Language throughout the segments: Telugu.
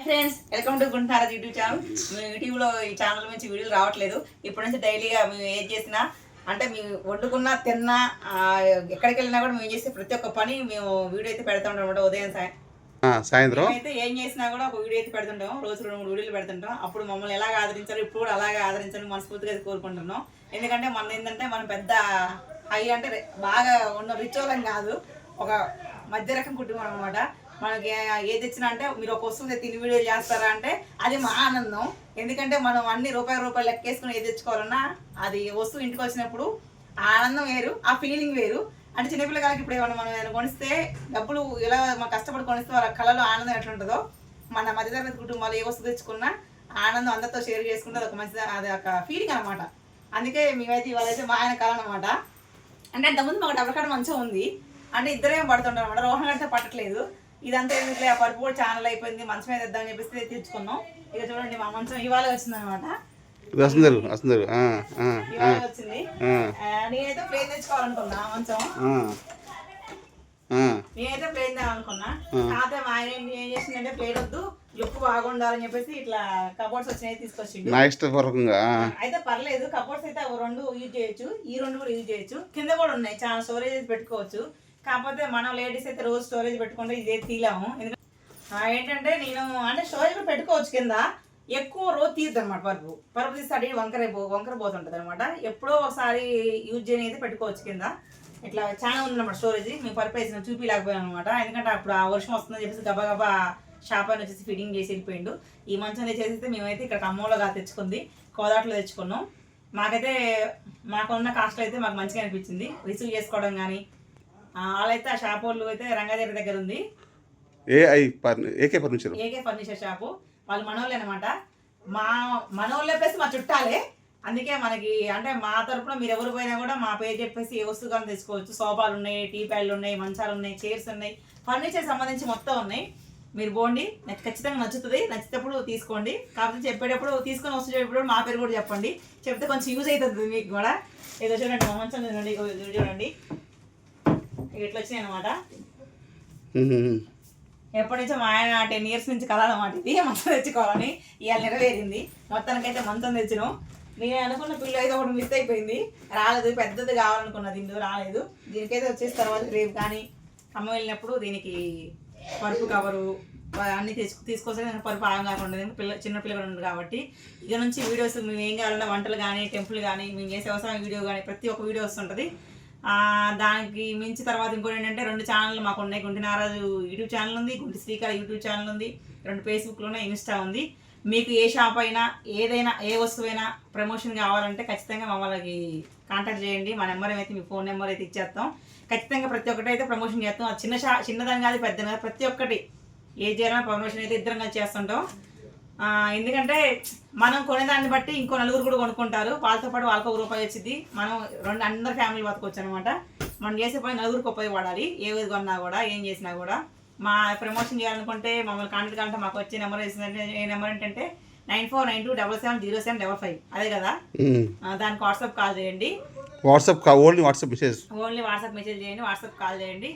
Friends welcome to Guntara YouTube channel. మేము యూట్యూబ్లో ఈ ఛానల్ నుంచి వీడియోలు రావట్లేదు. ఇప్పటి నుంచి డైలీగా మేము ఏం చేసినా అంటే మేము వండుకున్నా తిన్నా ఎక్కడికి వెళ్ళినా కూడా మేము చేసే ప్రతి ఒక్క పని మేము వీడియో అయితే పెడతా ఉంటాం అనమాట. ఉదయం సాయంత్రం అయితే ఏం చేసినా కూడా ఒక వీడియో అయితే పెడుతుంటాం. రోజు 2-3 వీడియోలు పెడుతుంటాం. అప్పుడు మమ్మల్ని ఎలాగ ఆదరించారు, ఇప్పుడు కూడా అలాగే ఆదరించాలని మనస్ఫూర్తిగా కోరుకుంటున్నాం. ఎందుకంటే మన ఏంటంటే మనం పెద్ద హై అంటే బాగా ఉన్న రిచ్ వాళ్ళం కాదు, ఒక మధ్య రకం కుటుంబం అనమాట. మనకి ఏది తెచ్చినా అంటే మీరు ఒక వస్తుంది తిని వీడియో చేస్తారా అంటే అది మా ఆనందం. ఎందుకంటే మనం అన్ని రూపాయలు లెక్కేసుకుని ఏది తెచ్చుకోవాలన్నా అది వస్తువు ఇంటికి వచ్చినప్పుడు ఆ ఆనందం వేరు, ఆ ఫీలింగ్ వేరు. అంటే చిన్నపిల్లలకి ఇప్పుడు ఏమన్నా మనం ఏమైనా కొనిస్తే డబ్బులు ఇలా మనం కష్టపడి కొనిస్తే వాళ్ళ కళలో ఆనందం ఎట్లుంటుందో, మన మధ్యతరగతి కుటుంబాలు ఏ వస్తువు తెచ్చుకున్నా ఆనందం అందరితో షేర్ చేసుకుంటే అది ఒక మంచి అది ఒక ఫీలింగ్ అనమాట. అందుకే మేమైతే ఇవాళ అయితే మా ఆయన కళ అనమాట. అంటే అంతకుముందు మాకు డబ్బుల కాడ మంచిగా ఉంది, అంటే ఇద్దరేం పడుతుంటారు అనమాట. రోహన్ గడితే పట్టట్లేదు. ఇదంతా ఎందుకు ఆ పరుపు కూడా ఛానల్ అయిపోయింది, మంచం మీద ఇద్దామని చెప్పేసి తెచ్చుకున్నాం. ఇక చూడండి మా మంచం ఇవాళ వచ్చింది అనమాట. ఇవాళ వచ్చింది. నేనైతే ప్లేన్ తెచ్చుకోవాలనుకున్నా మంచం, నేనైతే ప్లేన్ తేవాలనుకున్నా. కాకపోతే మా ఆయన ఏం చేసిందంటే ప్లేన్ వద్దు, లుక్ బాగుండాలని చెప్పేసి ఇట్లా కబోర్డ్స్ వచ్చినాయి తీసుకొచ్చిండు. అయితే పర్లేదు, కబోర్డ్స్ అయితే 2 యూజ్ చేయొచ్చు, ఈ 2 కూడా యూజ్ చేయొచ్చు. కింద కూడా ఉన్నాయి, చాలా స్టోరేజ్ పెట్టుకోవచ్చు. కాకపోతే మనం లేడీస్ అయితే రోజు స్టోరేజ్ పెట్టుకుంటే ఇదే తీలాము. ఎందుకంటే ఏంటంటే నేను అంటే స్టోరేజ్ కూడా పెట్టుకోవచ్చు, కింద ఎక్కువ రోజు తీద్దు అనమాట. పరుపు తీసి అడిగి వంకర పోతుంటుంది అనమాట. ఎప్పుడో ఒకసారి యూజ్ చేయని అయితే పెట్టుకోవచ్చు. కింద ఇట్లా చాలా ఉందన్నమాట స్టోరేజ్. మేము పరుపు వేసిన చూపిలేకపోయాను అనమాట. ఎందుకంటే అప్పుడు ఆ వర్షం వస్తుందని చెప్పేసి గబగబా షాప్ అని వచ్చేసి ఫిట్టింగ్ చేసి వెళ్ళిపోయిండు. ఈ మంచం తెచ్చేసి మేమైతే ఇక్కడ ఖమ్మంలో తెచ్చుకుంది, కోదాట్లో తెచ్చుకున్నాం. మాకైతే మాకున్న కాస్ట్ అయితే మాకు మంచిగా అనిపించింది రిసీవ్ చేసుకోవడం కానీ. వాళ్ళైతే ఆ షాప్ వాళ్ళు అయితే రంగాదేవి దగ్గర ఉంది, ఏకే ఫర్నిచర్ షాపు. వాళ్ళు మనోళ్ళే అనమాట. మా మనోళ్ళే ప్లస్ మా చుట్టాలే. అందుకే మనకి అంటే మా తరపున మీరు ఎవరు పోయినా కూడా మా పేరు చెప్పేసి ఏ వస్తువు కానీ తెచ్చుకోవచ్చు. సోఫాలు ఉన్నాయి, టీ ప్యాడ్లు ఉన్నాయి, మంచాలు ఉన్నాయి, చైర్స్ ఉన్నాయి, ఫర్నిచర్ సంబంధించి మొత్తం ఉన్నాయి. మీరు పోండి, నాకు ఖచ్చితంగా నచ్చుతుంది. నచ్చేటప్పుడు తీసుకోండి. కాకపోతే చెప్పేటప్పుడు తీసుకొని వచ్చేటప్పుడు మా పేరు కూడా చెప్పండి, చెప్తే కొంచెం యూజ్ అవుతుంది మీకు కూడా. ఏదో చూడండి మా మంచం చూడండి, చూడండి ఇట్లా వచ్చినాయి అనమాట. ఎప్పటి నుంచో మా ఆయన 10 years నుంచి కలనమాట ఇది మంచం తెచ్చుకోవాలని. ఇవాళ నెరవేరింది. మొత్తానికైతే మంచం తెచ్చినాం. నేను అనుకున్న పిల్ల అయితే ఒకటి మిస్ అయిపోయింది, రాలేదు. పెద్దది కావాలనుకున్నది, ఇందులో రాలేదు. దీనికైతే వచ్చేసి తర్వాత రేపు కానీ అమ్మ వెళ్ళినప్పుడు దీనికి పరుపు కవరు అన్నీ తీసుకొస్తే పరుపు ఆగం కాకుండా చిన్న పిల్లలు ఉంది కాబట్టి. ఇక నుంచి వీడియోస్ మేము ఏం కావాలన్నా వంటలు కానీ, టెంపుల్ కానీ, మేము చేసే అవసరం వీడియో కానీ ప్రతి ఒక్క వీడియో వస్తుంటుంది. దానికి మించి తర్వాత ఇంకోటి ఏంటంటే 2 ఛానళ్ళు మాకు ఉన్నాయి. గుంటి నారాజు యూట్యూబ్ ఛానల్ ఉంది, గుంటి శ్రీకాళ యూట్యూబ్ ఛానల్ ఉంది, 2 ఫేస్బుక్లోనే, ఇన్స్టా ఉంది. మీకు ఏ షాప్ అయినా ఏదైనా ఏ వస్తువైనా ప్రమోషన్ కావాలంటే ఖచ్చితంగా మమ్మల్ని కాంటాక్ట్ చేయండి. మా నెంబర్ అయితే మీ ఫోన్ నెంబర్ అయితే ఇచ్చేస్తాం. ఖచ్చితంగా ప్రతి ఒక్కటి అయితే ప్రమోషన్ చేస్తాం. అది చిన్నదాని కాదు పెద్దది కాదు, ప్రతి ఒక్కటి ఏ చేయాలన్నా ప్రమోషన్ అయితే ఇద్దరం కలిసి చేస్తుంటాం. ఎందుకంటే మనం కొనేదాన్ని బట్టి ఇంకో 4 కూడా కొనుక్కుంటారు. వాళ్ళతో పాటు వాళ్ళకి ₹1 వచ్చింది. మనం అందరి ఫ్యామిలీ బతకొచ్చు అనమాట. మనం చేసే పని 4కి ఉపయోగపడాలి. ఏది కొన్నా కూడా, ఏం చేసినా కూడా. మా ప్రమోషన్ చేయాలనుకుంటే మమ్మల్ని కాంటాక్ట్ కావాలంటే మాకు వచ్చే నెంబర్ వేసిందంటే ఏ నెంబర్ ఏంటంటే 9492770705 అదే కదా. దానికి వాట్సాప్ కాల్ చేయండి. ఓన్లీ వాట్సాప్ మెసేజ్ చేయండి, వాట్సాప్ కాల్ చేయండి.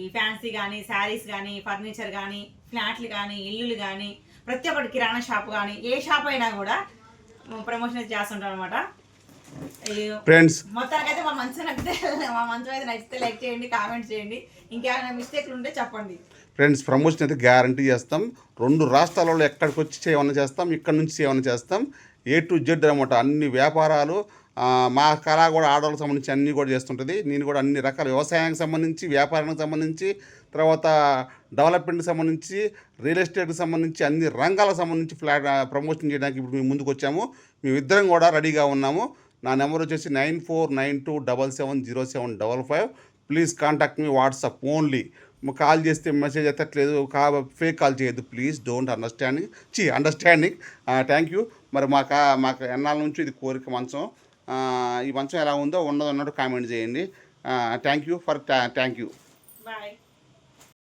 ఈ ఫ్యాన్సీ కానీ, శారీస్ కానీ, ఫర్నిచర్ కానీ, ఫ్లాట్లు కానీ, ఇల్లులు కానీ, ప్రతి ఒక్కటి కిరాణా షాప్ కానీ, ఏ షాప్ అయినా కూడా ప్రమోషన్ అయితే చేస్తుంటాం అనమాట. ఫ్రెండ్స్ మొత్తానికైతే మా మంచం అయితే నచ్చితే లైక్ చేయండి, కామెంట్ చేయండి. ఇంకేమైనా మిస్టేక్లు ఉంటే చెప్పండి. ఫ్రెండ్స్ ప్రమోషన్ అయితే గ్యారంటీ చేస్తాం. 2 రాష్ట్రాలలో ఎక్కడికి వచ్చి చేయమని చేస్తాం, ఇక్కడ నుంచి చేయమని చేస్తాం. A to Z అనమాట. అన్ని వ్యాపారాలు మా కళ కూడా ఆడవాళ్ళకి సంబంధించి అన్నీ కూడా చేస్తుంటుంది. నేను కూడా అన్ని రకాల వ్యవసాయానికి సంబంధించి, వ్యాపారానికి సంబంధించి, తర్వాత డెవలప్మెంట్కి సంబంధించి, రియల్ ఎస్టేట్కి సంబంధించి అన్ని రంగాలకు సంబంధించి ప్రమోషన్ చేయడానికి ఇప్పుడు మేము ముందుకు వచ్చాము. మేమిద్దరం కూడా రెడీగా ఉన్నాము. నా నెంబర్ వచ్చేసి 9492770755. Please contact me WhatsApp only. Call చేస్తే మెసేజ్ ఎత్తట్లేదు, ఫేక్ కాల్ చేయొద్దు please. Don't understanding. Thank you. మరి మాకు ఎన్నాళ్ళ నుంచి ఇది కోరిక మంచం. ఈ మంచం ఎలా ఉందో ఉన్నట్టు కామెంట్ చేయండి. Thank you. బాయ్.